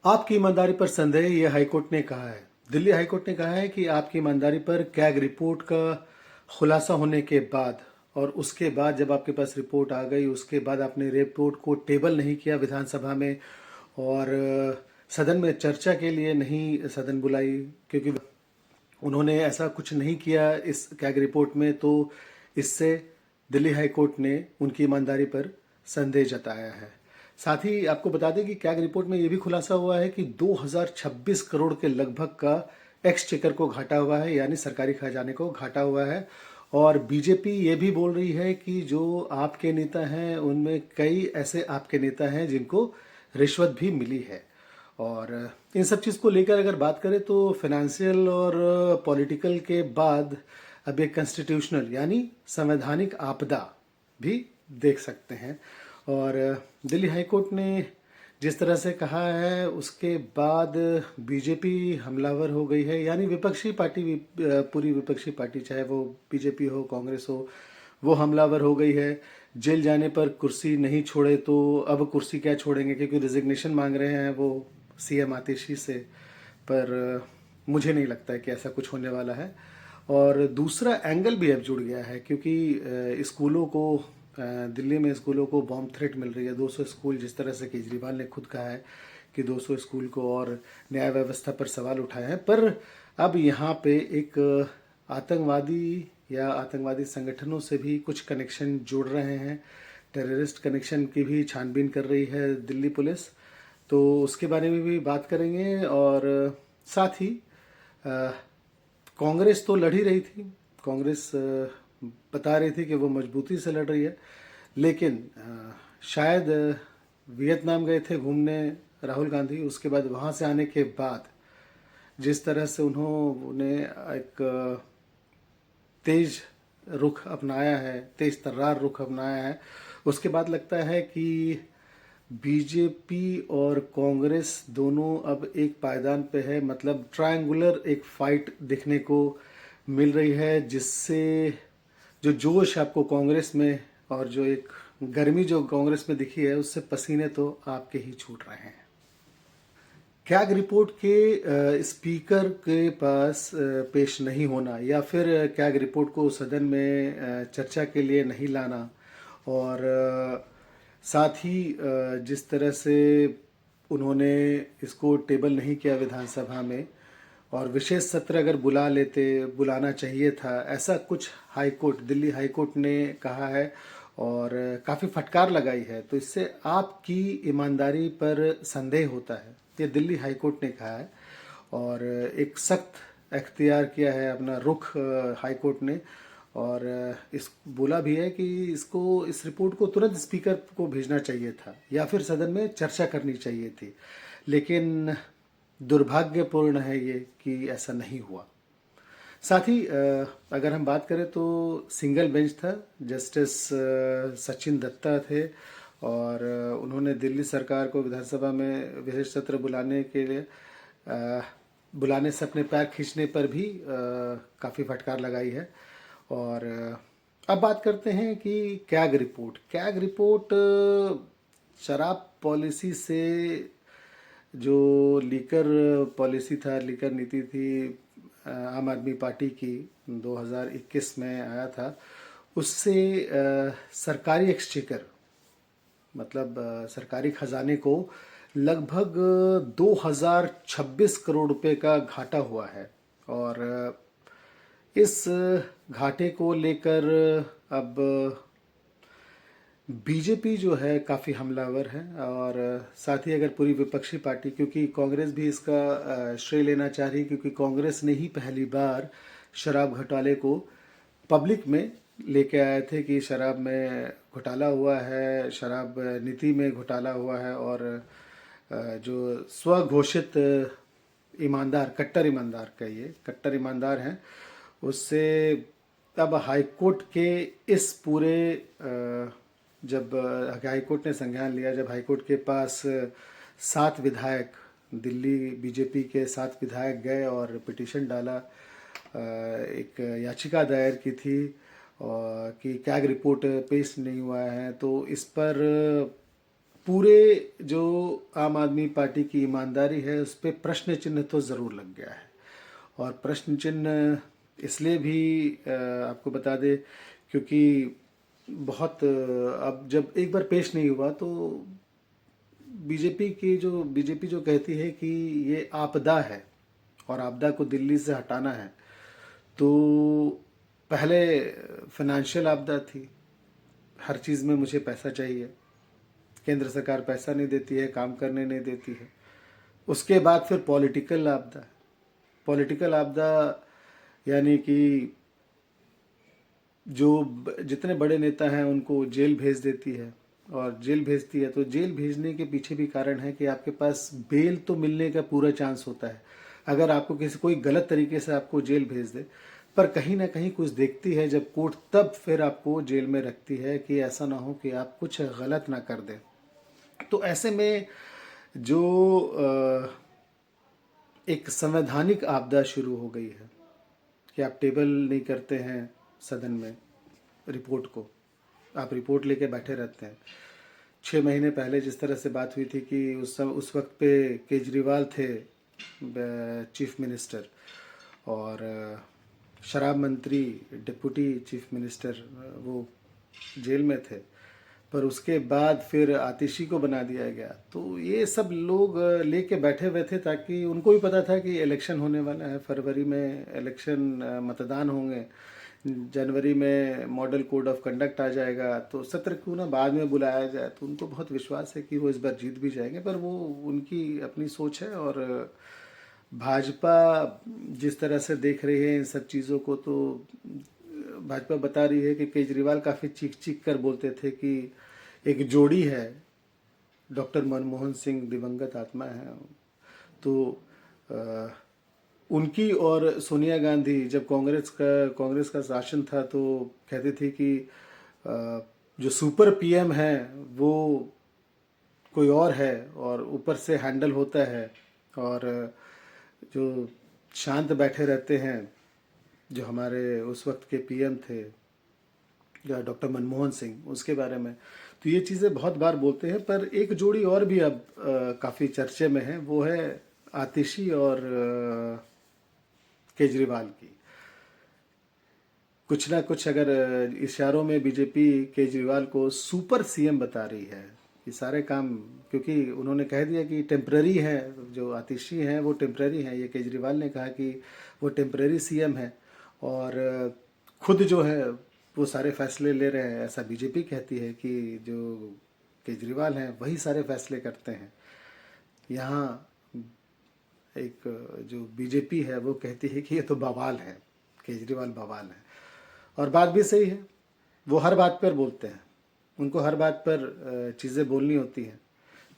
आपकी ईमानदारी पर संदेह, ये हाईकोर्ट ने कहा है। दिल्ली हाईकोर्ट ने कहा है कि आपकी ईमानदारी पर कैग रिपोर्ट का खुलासा होने के बाद और उसके बाद जब आपके पास रिपोर्ट आ गई, उसके बाद आपने रिपोर्ट को टेबल नहीं किया विधानसभा में और सदन में चर्चा के लिए नहीं सदन बुलाई, क्योंकि उन्होंने ऐसा कुछ नहीं किया इस कैग रिपोर्ट में, तो इससे दिल्ली हाई कोर्ट ने उनकी ईमानदारी पर संदेह जताया है। साथ ही आपको बता दें कि कैग रिपोर्ट में यह भी खुलासा हुआ है कि 2026 करोड़ के लगभग का एक्सचेकर को घाटा हुआ है, यानी सरकारी खजाने को घाटा हुआ है। और बीजेपी ये भी बोल रही है कि जो आपके नेता हैं उनमें कई ऐसे आपके नेता हैं जिनको रिश्वत भी मिली है। और इन सब चीज़ को लेकर अगर बात करें तो फाइनेंशियल और पॉलिटिकल के बाद अब एक कॉन्स्टिट्यूशनल यानी संवैधानिक आपदा भी देख सकते हैं। और दिल्ली हाईकोर्ट ने जिस तरह से कहा है उसके बाद बीजेपी हमलावर हो गई है, यानी विपक्षी पार्टी, पूरी विपक्षी पार्टी चाहे वो बीजेपी हो कांग्रेस हो, वो हमलावर हो गई है। जेल जाने पर कुर्सी नहीं छोड़े तो अब कुर्सी क्या छोड़ेंगे, क्योंकि रिजिग्नेशन मांग रहे हैं वो सीएम आतिशी से। पर मुझे नहीं लगता है कि ऐसा कुछ होने वाला है। और दूसरा एंगल भी अब जुड़ गया है, क्योंकि स्कूलों को दिल्ली में स्कूलों को बॉम्ब थ्रेट मिल रही है। 200 स्कूल, जिस तरह से केजरीवाल ने खुद कहा है कि 200 स्कूल को और न्याय व्यवस्था पर सवाल उठाए हैं। पर अब यहाँ पे एक आतंकवादी या आतंकवादी संगठनों से भी कुछ कनेक्शन जुड़ रहे हैं। टेररिस्ट कनेक्शन की भी छानबीन कर रही है दिल्ली पुलिस, तो उसके बारे में भी बात करेंगे। और साथ ही कांग्रेस तो लड़ ही रही थी, कांग्रेस बता रही थी कि वो मजबूती से लड़ रही है, लेकिन शायद वियतनाम गए थे घूमने राहुल गांधी, उसके बाद वहाँ से आने के बाद जिस तरह से उन्होंने एक तेज रुख अपनाया है, तेज तर्रार रुख अपनाया है, उसके बाद लगता है कि बीजेपी और कांग्रेस दोनों अब एक पायदान पे है। मतलब ट्रायंगुलर एक फाइट देखने को मिल रही है, जिससे जो जोश आपको कांग्रेस में और जो एक गर्मी जो कांग्रेस में दिखी है, उससे पसीने तो आपके ही छूट रहे हैं। कैग रिपोर्ट के स्पीकर के पास पेश नहीं होना या फिर कैग रिपोर्ट को सदन में चर्चा के लिए नहीं लाना, और साथ ही जिस तरह से उन्होंने इसको टेबल नहीं किया विधानसभा में, और विशेष सत्र अगर बुलाना चाहिए था, ऐसा कुछ हाईकोर्ट, दिल्ली हाईकोर्ट ने कहा है और काफ़ी फटकार लगाई है। तो इससे आपकी ईमानदारी पर संदेह होता है, ये दिल्ली हाईकोर्ट ने कहा है। और एक सख्त एख्तियार किया है अपना रुख हाईकोर्ट ने, और इस बोला भी है कि इस रिपोर्ट को तुरंत स्पीकर को भेजना चाहिए था या फिर सदन में चर्चा करनी चाहिए थी। लेकिन दुर्भाग्यपूर्ण है ये कि ऐसा नहीं हुआ। साथ ही अगर हम बात करें तो सिंगल बेंच था, जस्टिस सचिन दत्ता थे, और उन्होंने दिल्ली सरकार को विधानसभा में विशेष सत्र बुलाने से अपने पैर खींचने पर भी काफ़ी फटकार लगाई है। और अब बात करते हैं कि कैग रिपोर्ट शराब पॉलिसी से, जो लीकर पॉलिसी था, लीकर नीति थी आम आदमी पार्टी की 2021 में आया था, उससे सरकारी एक्सचेकर मतलब सरकारी खजाने को लगभग 2026 करोड़ रुपए का घाटा हुआ है। और इस घाटे को लेकर अब बीजेपी जो है काफ़ी हमलावर है, और साथ ही अगर पूरी विपक्षी पार्टी, क्योंकि कांग्रेस भी इसका श्रेय लेना चाह रही है, क्योंकि कांग्रेस ने ही पहली बार शराब घोटाले को पब्लिक में लेके आए थे कि शराब में घोटाला हुआ है, शराब नीति में घोटाला हुआ है। और जो स्वघोषित ईमानदार, कट्टर ईमानदार हैं, उससे अब हाईकोर्ट के इस पूरे जब हाईकोर्ट ने संज्ञान लिया, जब हाईकोर्ट के पास 7 विधायक, दिल्ली बीजेपी के 7 विधायक गए और पिटीशन डाला, एक याचिका दायर की थी और कि कैग रिपोर्ट पेश नहीं हुआ है, तो इस पर पूरे जो आम आदमी पार्टी की ईमानदारी है उस पर प्रश्न चिन्ह तो ज़रूर लग गया है। और प्रश्न चिन्ह इसलिए भी आपको बता दे क्योंकि बहुत अब जब एक बार पेश नहीं हुआ तो बीजेपी जो कहती है कि ये आपदा है और आपदा को दिल्ली से हटाना है, तो पहले फाइनेंशियल आपदा थी, हर चीज़ में मुझे पैसा चाहिए, केंद्र सरकार पैसा नहीं देती है, काम करने नहीं देती है। उसके बाद फिर पॉलिटिकल आपदा, पॉलिटिकल आपदा यानी कि जो जितने बड़े नेता हैं उनको जेल भेज देती है, और जेल भेजती है तो जेल भेजने के पीछे भी कारण है कि आपके पास बेल तो मिलने का पूरा चांस होता है अगर आपको कोई गलत तरीके से आपको जेल भेज दे, पर कहीं ना कहीं कुछ देखती है जब कोर्ट, तब फिर आपको जेल में रखती है कि ऐसा ना हो कि आप कुछ गलत ना कर दें। तो ऐसे में जो एक संवैधानिक आपदा शुरू हो गई है कि आप टेबल नहीं करते हैं सदन में रिपोर्ट को, आप रिपोर्ट लेके बैठे रहते हैं। 6 महीने पहले जिस तरह से बात हुई थी कि उस वक्त पे केजरीवाल थे चीफ मिनिस्टर, और शराब मंत्री डिप्टी चीफ मिनिस्टर वो जेल में थे, पर उसके बाद फिर आतिशी को बना दिया गया। तो ये सब लोग लेके बैठे हुए थे ताकि उनको भी पता था कि इलेक्शन होने वाला है, फरवरी में इलेक्शन, मतदान होंगे, जनवरी में मॉडल कोड ऑफ कंडक्ट आ जाएगा, तो सत्र क्यों ना बाद में बुलाया जाए। तो उनको बहुत विश्वास है कि वो इस बार जीत भी जाएंगे, पर वो उनकी अपनी सोच है। और भाजपा जिस तरह से देख रही है इन सब चीज़ों को, तो भाजपा बता रही है कि केजरीवाल काफ़ी चीख चीख कर बोलते थे कि एक जोड़ी है, डॉक्टर मनमोहन सिंह दिवंगत आत्मा है, तो उनकी और सोनिया गांधी जब कांग्रेस का शासन था तो कहती थी कि जो सुपर पीएम है वो कोई और है और ऊपर से हैंडल होता है, और जो शांत बैठे रहते हैं जो हमारे उस वक्त के पीएम थे डॉक्टर मनमोहन सिंह, उसके बारे में। तो ये चीज़ें बहुत बार बोलते हैं, पर एक जोड़ी और भी अब काफ़ी चर्चे में है, वो है आतिशी और केजरीवाल की। कुछ ना कुछ अगर इशारों में बीजेपी केजरीवाल को सुपर सीएम बता रही है कि सारे काम, क्योंकि उन्होंने कह दिया कि टेम्पररी है, जो आतिशी हैं वो टेम्पररी हैं, ये केजरीवाल ने कहा कि वो टेम्पररी सीएम है, और खुद जो है वो सारे फैसले ले रहे हैं। ऐसा बीजेपी कहती है कि जो केजरीवाल हैं वही सारे फैसले करते हैं। यहाँ एक जो बीजेपी है वो कहती है कि ये तो बवाल है, केजरीवाल बवाल है। और बात भी सही है, वो हर बात पर बोलते हैं, उनको हर बात पर चीज़ें बोलनी होती हैं।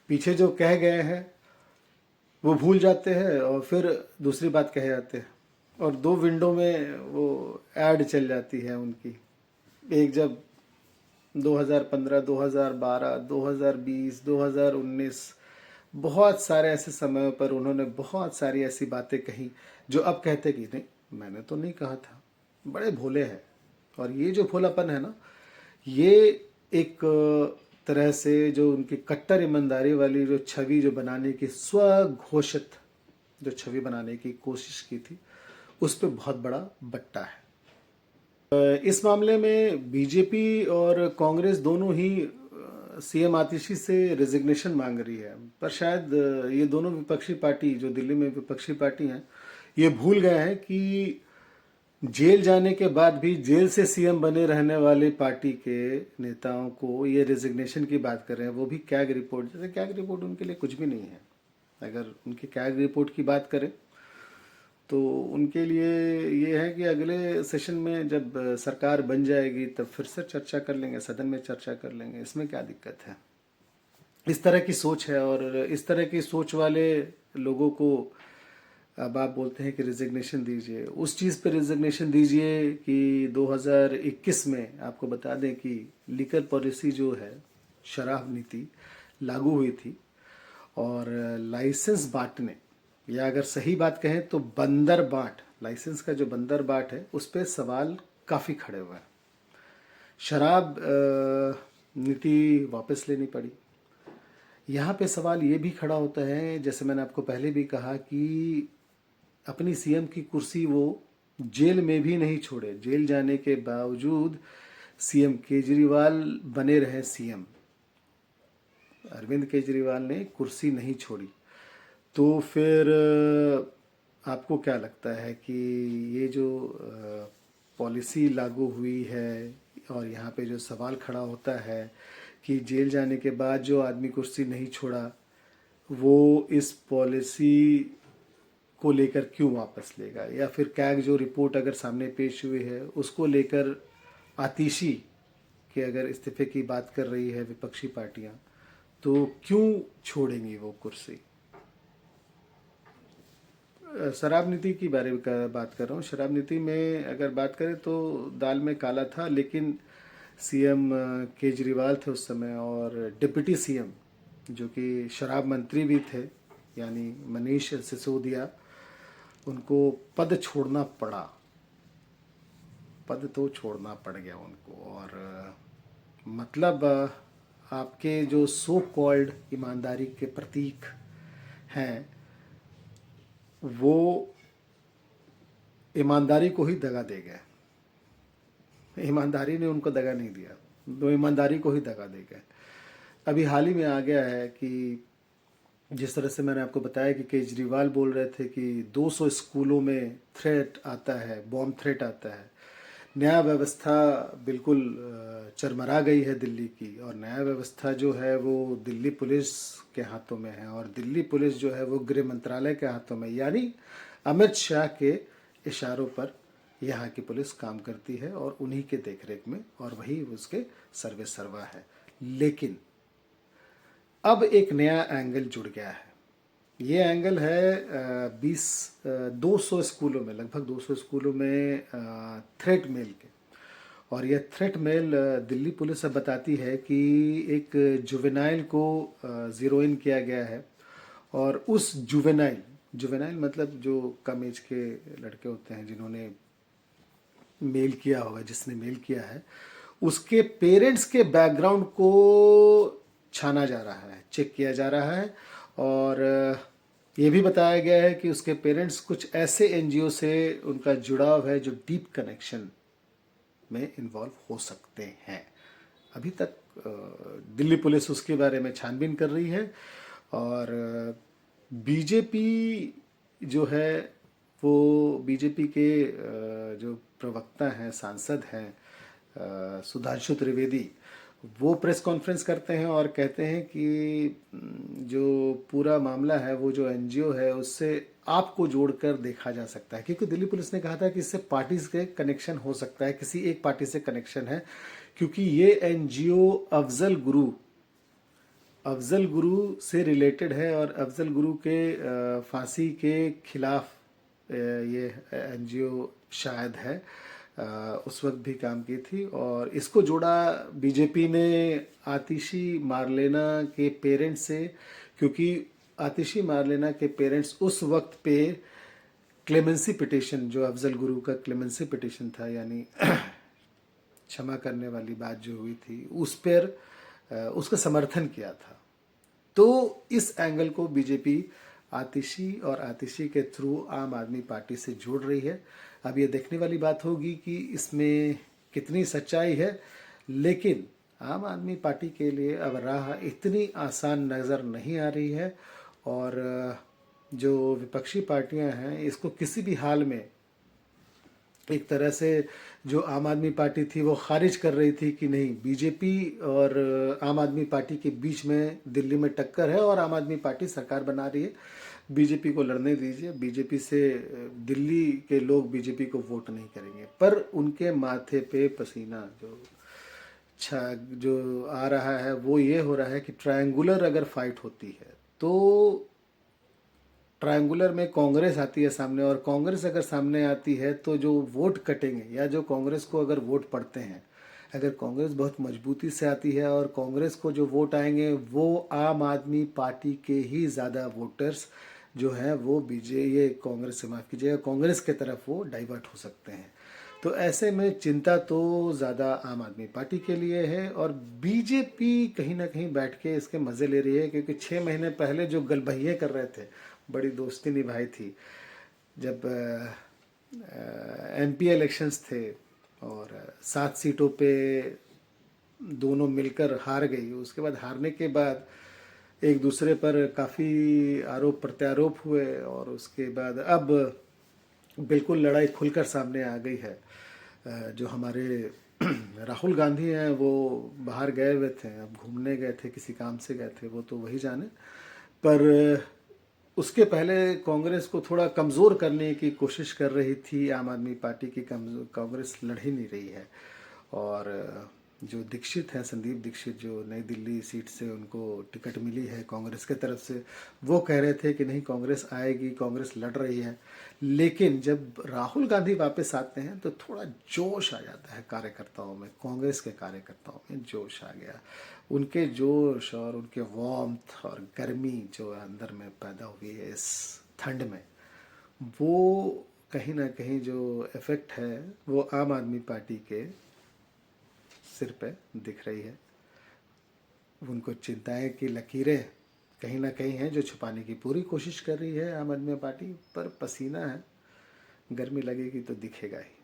पीछे जो कह गए हैं वो भूल जाते हैं और फिर दूसरी बात कहे जाते हैं, और 2 विंडो में वो ऐड चल जाती है उनकी। एक जब 2015, 2012, 2020, 2019, बहुत सारे ऐसे समयों पर उन्होंने बहुत सारी ऐसी बातें कही जो अब कहते कि नहीं, मैंने तो नहीं कहा था। बड़े भोले हैं, और ये जो भोलापन है ना, ये एक तरह से जो उनकी कट्टर ईमानदारी वाली जो छवि जो बनाने की, स्वघोषित जो छवि बनाने की कोशिश की थी, उस पर बहुत बड़ा बट्टा है। इस मामले में बीजेपी और कांग्रेस दोनों ही सीएम आतिशी से रेजिग्नेशन मांग रही है, पर शायद ये दोनों विपक्षी पार्टी जो दिल्ली में विपक्षी पार्टी हैं, ये भूल गए हैं कि जेल जाने के बाद भी जेल से सीएम बने रहने वाली पार्टी के नेताओं को ये रेजिग्नेशन की बात कर रहे हैं, वो भी कैग रिपोर्ट। जैसे कैग रिपोर्ट उनके लिए कुछ भी नहीं है। अगर उनकी कैग रिपोर्ट की बात करें तो उनके लिए ये है कि अगले सेशन में जब सरकार बन जाएगी तब फिर से चर्चा कर लेंगे, सदन में चर्चा कर लेंगे, इसमें क्या दिक्कत है। इस तरह की सोच है, और इस तरह की सोच वाले लोगों को अब आप बोलते हैं कि रिजिग्नेशन दीजिए, उस चीज़ पे रिजिग्नेशन दीजिए कि 2021 में आपको बता दें कि लीकर पॉलिसी जो है, शराब नीति लागू हुई थी, और लाइसेंस बांटने, या अगर सही बात कहें तो बंदर बाट, लाइसेंस का जो बंदर बाट है उस पर सवाल काफ़ी खड़े हुए हैं। शराब नीति वापस लेनी पड़ी, यहाँ पे सवाल ये भी खड़ा होता है, जैसे मैंने आपको पहले भी कहा कि अपनी सीएम की कुर्सी वो जेल में भी नहीं छोड़े। जेल जाने के बावजूद सीएम केजरीवाल बने रहे सीएम। अरविंद केजरीवाल ने कुर्सी नहीं छोड़ी। तो फिर आपको क्या लगता है कि ये जो पॉलिसी लागू हुई है और यहाँ पे जो सवाल खड़ा होता है कि जेल जाने के बाद जो आदमी कुर्सी नहीं छोड़ा, वो इस पॉलिसी को लेकर क्यों वापस लेगा, या फिर कैग जो रिपोर्ट अगर सामने पेश हुई है उसको लेकर आतिशी के अगर इस्तीफे की बात कर रही है विपक्षी पार्टियां, तो क्यों छोड़ेंगी वो कुर्सी। शराब नीति की बारे में बात कर रहा हूँ। शराब नीति में अगर बात करें तो दाल में काला था, लेकिन सीएम केजरीवाल थे उस समय, और डिप्टी सीएम जो कि शराब मंत्री भी थे यानी मनीष सिसोदिया, उनको पद छोड़ना पड़ा। पद तो छोड़ना पड़ गया उनको। और मतलब आपके जो सो कॉल्ड ईमानदारी के प्रतीक हैं, वो ईमानदारी को ही दगा दे गए। ईमानदारी ने उनको दगा नहीं दिया, वो ईमानदारी को ही दगा दे गए। अभी हाल ही में आ गया है कि जिस तरह से मैंने आपको बताया कि केजरीवाल बोल रहे थे कि 200 स्कूलों में थ्रेट आता है, बॉम्ब थ्रेट आता है। न्याय व्यवस्था बिल्कुल चरमरा गई है दिल्ली की, और न्याय व्यवस्था जो है वो दिल्ली पुलिस के हाथों में है, और दिल्ली पुलिस जो है वो गृह मंत्रालय के हाथों में, यानी अमित शाह के इशारों पर यहाँ की पुलिस काम करती है और उन्हीं के देखरेख में, और वही उसके सर्वे सर्वा है। लेकिन अब एक नया एंगल जुड़ गया है। ये एंगल है 200 स्कूलों में, लगभग 200 स्कूलों में थ्रेट मेल के। और यह थ्रेट मेल दिल्ली पुलिस अब बताती है कि एक जुवेनाइल को ज़ीरो इन किया गया है, और उस जुवेनाइल मतलब जो कम एज के लड़के होते हैं जिन्होंने मेल किया होगा, जिसने मेल किया है, उसके पेरेंट्स के बैकग्राउंड को छाना जा रहा है, चेक किया जा रहा है। और ये भी बताया गया है कि उसके पेरेंट्स कुछ ऐसे एनजीओ से उनका जुड़ाव है जो डीप कनेक्शन में इन्वॉल्व हो सकते हैं। अभी तक दिल्ली पुलिस उसके बारे में छानबीन कर रही है। और बीजेपी जो है वो बीजेपी के जो प्रवक्ता हैं, सांसद हैं सुधांशु त्रिवेदी, वो प्रेस कॉन्फ्रेंस करते हैं और कहते हैं कि जो पूरा मामला है वो जो एनजीओ है उससे आपको जोड़कर देखा जा सकता है, क्योंकि दिल्ली पुलिस ने कहा था कि इससे पार्टी के कनेक्शन हो सकता है, किसी एक पार्टी से कनेक्शन है, क्योंकि ये एनजीओ अफजल गुरु से रिलेटेड है, और अफजल गुरु के फांसी के खिलाफ ये एनजीओ शायद है उस वक्त भी काम की थी। और इसको जोड़ा बीजेपी ने आतिशी मारलेना के पेरेंट्स से, क्योंकि आतिशी मारलेना के पेरेंट्स उस वक्त पे क्लेमेंसी पिटिशन, जो अफजल गुरु का क्लेमेंसी पिटिशन था, यानी क्षमा करने वाली बात जो हुई थी, उस पर उसका समर्थन किया था। तो इस एंगल को बीजेपी आतिशी और आतिशी के थ्रू आम आदमी पार्टी से जोड़ रही है। अब ये देखने वाली बात होगी कि इसमें कितनी सच्चाई है, लेकिन आम आदमी पार्टी के लिए अब राह इतनी आसान नज़र नहीं आ रही है। और जो विपक्षी पार्टियां हैं इसको किसी भी हाल में, एक तरह से जो आम आदमी पार्टी थी वो खारिज कर रही थी कि नहीं, बीजेपी और आम आदमी पार्टी के बीच में दिल्ली में टक्कर है और आम आदमी पार्टी सरकार बना रही है, बीजेपी को लड़ने दीजिए, बीजेपी से दिल्ली के लोग बीजेपी को वोट नहीं करेंगे। पर उनके माथे पे पसीना जो आ रहा है वो ये हो रहा है कि ट्रायंगुलर अगर फाइट होती है तो ट्रायंगुलर में कांग्रेस आती है सामने, और कांग्रेस अगर सामने आती है तो जो वोट कटेंगे, या जो कांग्रेस को अगर वोट पड़ते हैं, अगर कांग्रेस बहुत मजबूती से आती है और कांग्रेस को जो वोट आएंगे वो आम आदमी पार्टी के ही ज़्यादा वोटर्स जो हैं वो ये कांग्रेस से, माफ़ कीजिएगा, कांग्रेस के तरफ वो डाइवर्ट हो सकते हैं। तो ऐसे में चिंता तो ज़्यादा आम आदमी पार्टी के लिए है, और बीजेपी कहीं ना कहीं बैठ के इसके मज़े ले रही है, क्योंकि 6 महीने पहले जो गलबहिये कर रहे थे, बड़ी दोस्ती निभाई थी जब एमपी इलेक्शंस थे और 7 सीटों पे दोनों मिलकर हार गई। उसके बाद हारने के बाद एक दूसरे पर काफ़ी आरोप प्रत्यारोप हुए, और उसके बाद अब बिल्कुल लड़ाई खुलकर सामने आ गई है। जो हमारे राहुल गांधी हैं वो बाहर गए हुए थे, अब घूमने गए थे, किसी काम से गए थे, वो तो वही जाने। पर उसके पहले कांग्रेस को थोड़ा कमज़ोर करने की कोशिश कर रही थी आम आदमी पार्टी की। कांग्रेस लड़ ही नहीं रही है। और जो दीक्षित हैं, संदीप दीक्षित, जो नई दिल्ली सीट से उनको टिकट मिली है कांग्रेस के तरफ से, वो कह रहे थे कि नहीं कांग्रेस आएगी, कांग्रेस लड़ रही है। लेकिन जब राहुल गांधी वापस आते हैं तो थोड़ा जोश आ जाता है कार्यकर्ताओं में, कांग्रेस के कार्यकर्ताओं में जोश आ गया। उनके जोश और उनके वार्मथ और गर्मी जो अंदर में पैदा हुई है इस ठंड में, वो कहीं ना कहीं जो इफ़ेक्ट है वो आम आदमी पार्टी के सिर पे दिख रही है। उनको चिंताएं की लकीरें कहीं ना कहीं हैं जो छुपाने की पूरी कोशिश कर रही है आम आदमी पार्टी, पर पसीना है, गर्मी लगेगी तो दिखेगा ही।